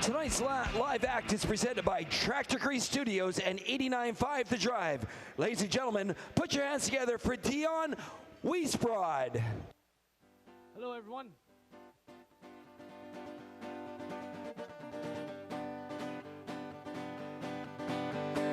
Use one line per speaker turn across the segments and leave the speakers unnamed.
Tonight's live act is presented by Tractor Grease Studios and 89.5 The Drive. Ladies and gentlemen, put your hands together for Dion Wiesbrod.
Hello, everyone.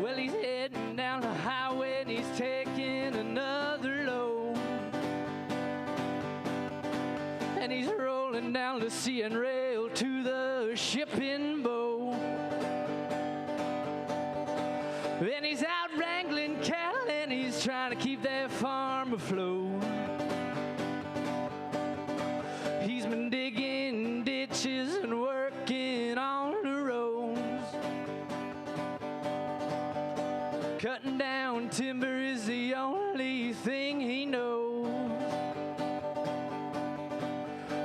Well, he's heading down the highway and he's taking another load. And he's rolling down the sea and rail to the shipping boat. And he's out wrangling cattle and he's trying to keep that farm afloat. He's been digging ditches and working on the roads. Cutting down timber is the only thing he knows.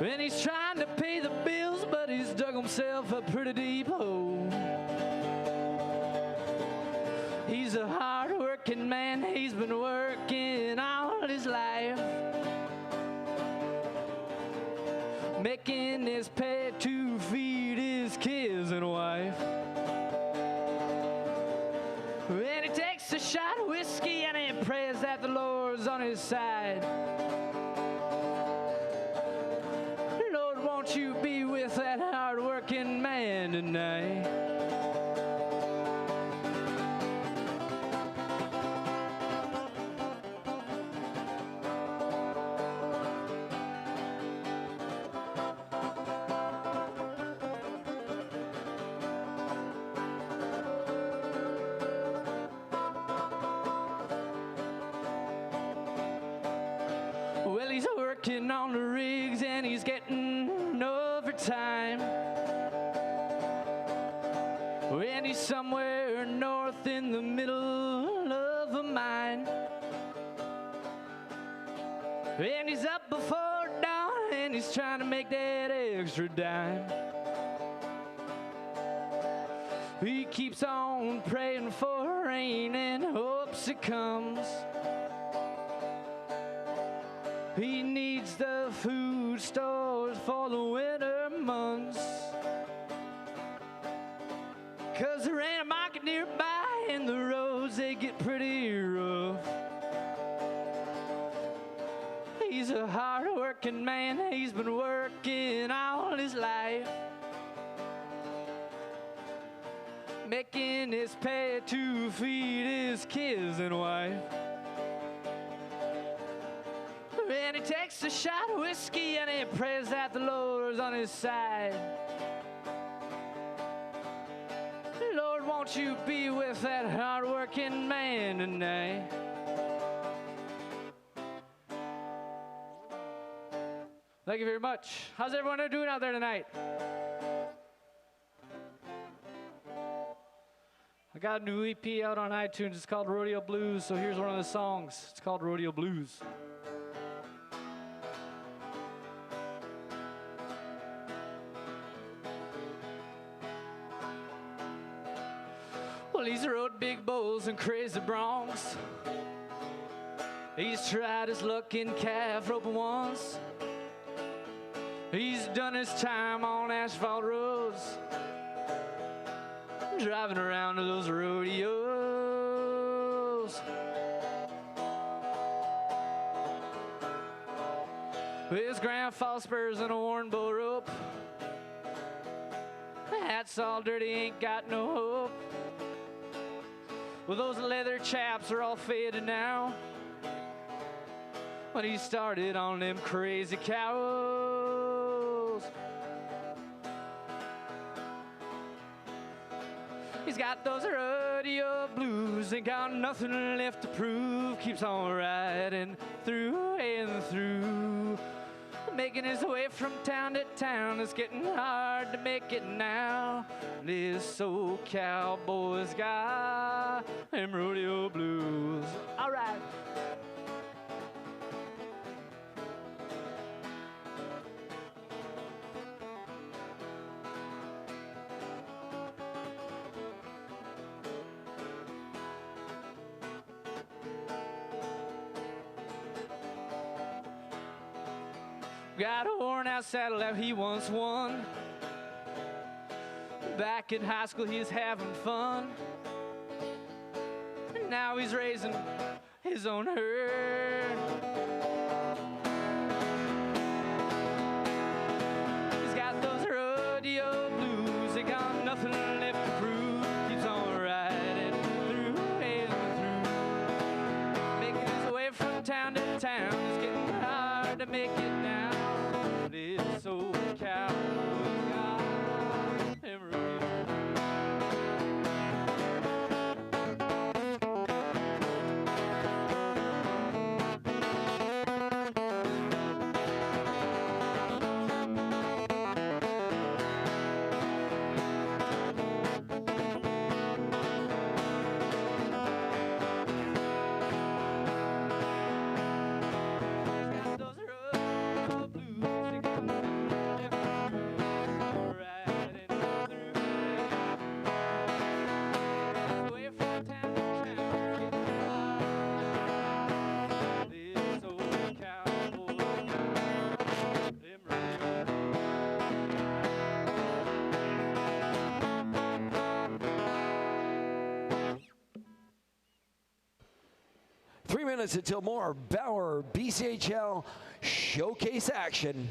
And he's trying to pay the bills, but he's dug himself a pretty deep hole. He's a hard-working man, he's been working all his life, making his pay to feed his kids and wife. And he takes a shot of whiskey and he prays that the Lord's on his side. Lord, won't you be with that hard-working man tonight? Well, he's working on the rigs and he's getting overtime. And he's somewhere north in the middle of a mine. And he's up before dawn and he's trying to make that extra dime. He keeps on praying for rain and hopes it comes. He needs the food stores for the winter months, 'cause there ain't a market nearby and the roads, they get pretty rough. He's a hard-working man, he's been working all his life, making his pay to feed his kids and wife. And he takes a shot of whiskey and he prays that the Lord's on his side. Lord, won't you be with that hard-working man tonight? Thank you very much. How's everyone doing out there tonight? I got a new EP out on iTunes. It's called Rodeo Blues, so here's one of the songs. It's called Rodeo Blues. Well, he's rode big bulls and crazy broncs. He's tried his luck in calf roping once. He's done his time on asphalt roads, driving around to those rodeos. With his grandfather spurs and a worn bull rope. Hat's all dirty, ain't got no hope. Well, those leather chaps are all faded now. When he started on them crazy cows. He's got those rodeo blues, ain't got nothing left to prove. Keeps on riding through and through, making his way from town to town. It's getting hard to make it now. This old cowboy's got them rodeo blues. All right. Got a worn out saddle that he once won. Back in high school, he's having fun. And now he's raising his own herd. He's got those rodeo blues. He got nothing left to prove. Keeps on riding through and through. Making his way from town to town. It's getting hard to make it now. This old cowboy got him rodeo.
3 minutes until more Bauer BCHL Showcase action.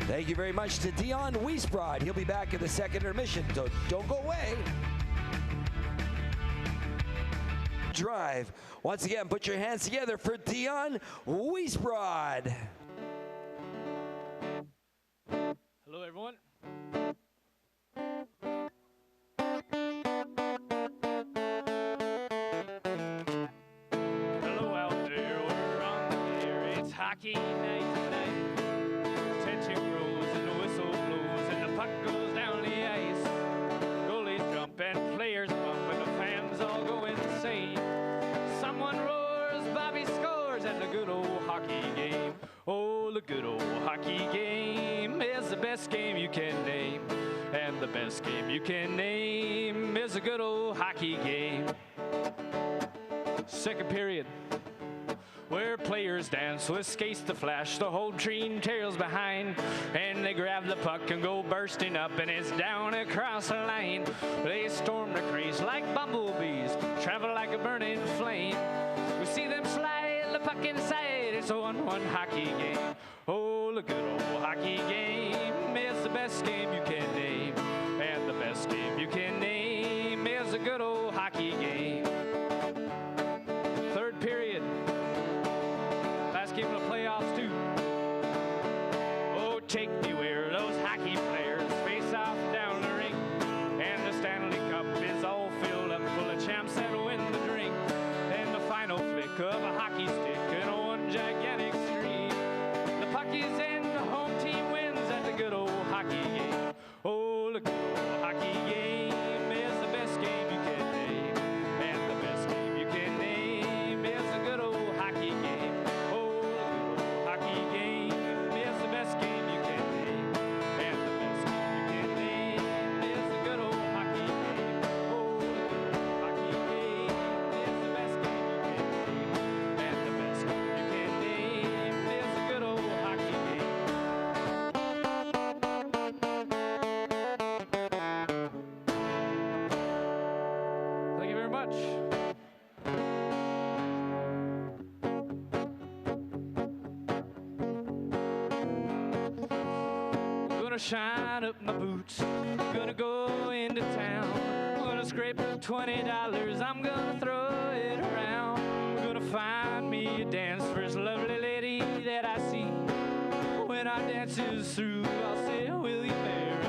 Thank you very much to Dion Wiesbrod. He'll be back in the second intermission, so don't go away. Drive. Once again, put your hands together for Dion Wiesbrod.
Hello, everyone. Hello out there, we're on the air. It's hockey night tonight. Tension grows and the whistle blows and the puck goes down the ice. Goalies jump and players bump and the fans all go insane. Someone roars, Bobby scores, and the good old hockey game. Oh, the good old hockey game is the best game you can name. And the best game you can name is a good old hockey game. Second period, where players dance with skates to flash, the whole team trails behind, and they grab the puck and go bursting up, and it's down across the line. They storm the crease like bumblebees, travel like a burning flame. We see them slide the puck inside. It's a 1-1 hockey game. Oh, the good old hockey game is the best game you can name, and the best game you can name is a good old hockey game. Third period, last game of the playoffs too. Oh, take me where those hockey players face off down the rink, and the Stanley Cup is all filled up full of champs that win the drink. And the final flick of a hockey stick and one gigantic stream. The puck is in, the home team wins at the good old hockey game. Oh, the good old hockey game is the best game you can name, and the best game you can name is a good old hockey game. Oh, the good old hockey game is the best game you can name, and the best game you can name is a good old hockey game. Oh, the good old hockey game is the best game you can name, and the best game you can name is a good old hockey game. Thank you very much. Gonna shine up my boots, gonna go into town, gonna scrape up $20, I'm gonna throw it around. I'm gonna find me a dance for this lovely lady that I see. When our dance is through, I'll say, will you marry me?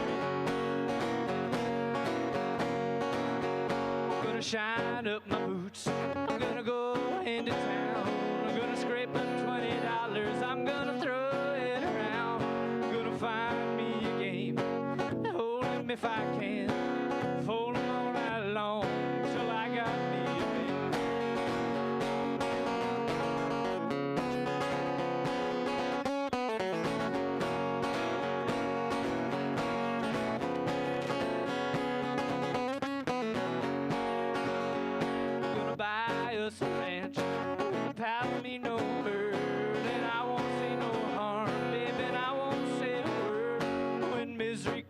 I'm gonna shine up my boots, I'm gonna go into town, I'm gonna scrape up $20, I'm gonna throw it around. I'm gonna find me a game, hold him if I can, fold him all night long till I got me a man. Gonna buy us a ring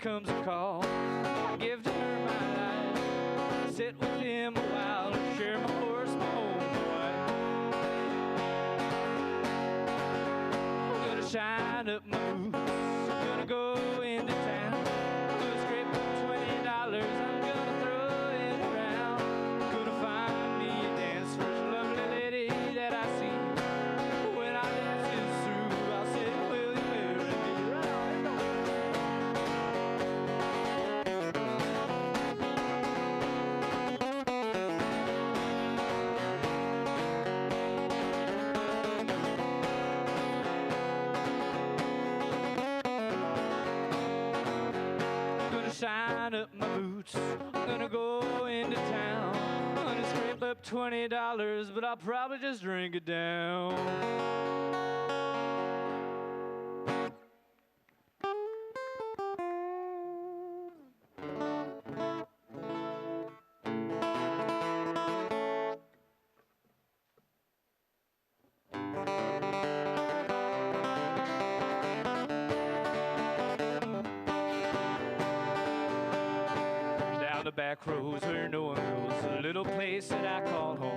comes a call. I give to her my life, sit with him a while, and share my horse, my home, my wife. I'm gonna shine up my boots, I'm gonna go into town, I'm gonna scrape up $20, I'm gonna throw it around. I'm gonna find me a dance for a lovely lady that I see. When I dance this through, I'll say, will you marry me? Right on, right on. Shine up my boots, I'm gonna go into town, I'm gonna scrape up $20, but I'll probably just drink it down. Down the back roads where no one goes, a little place that I call home.